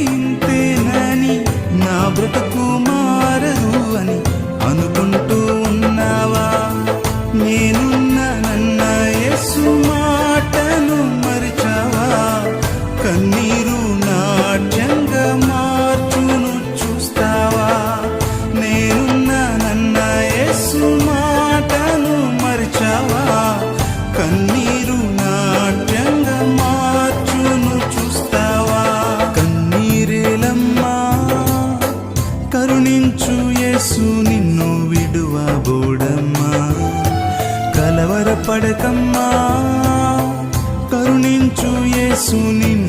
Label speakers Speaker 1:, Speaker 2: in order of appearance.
Speaker 1: ఇంతేనని, నా బ్రతుకు మారదు అని అనుకుంటూ ఉన్నావా? నేనున్నానన్న యేసు మాటను మరిచావా? కన్నీరు నాట్యంగా మార్చును చూస్తావా? నేనున్నానన్న యేసు మాటను మరిచావా? కన్నీరు నాట్యంగా మార్చును చూస్తావా? కన్నీరేలమ్మా, కరుణించు యేసు నిన్ను విడువబోడమ్మా. కలవరపడకమ్మా, కరుణించు యేసు నిన్ను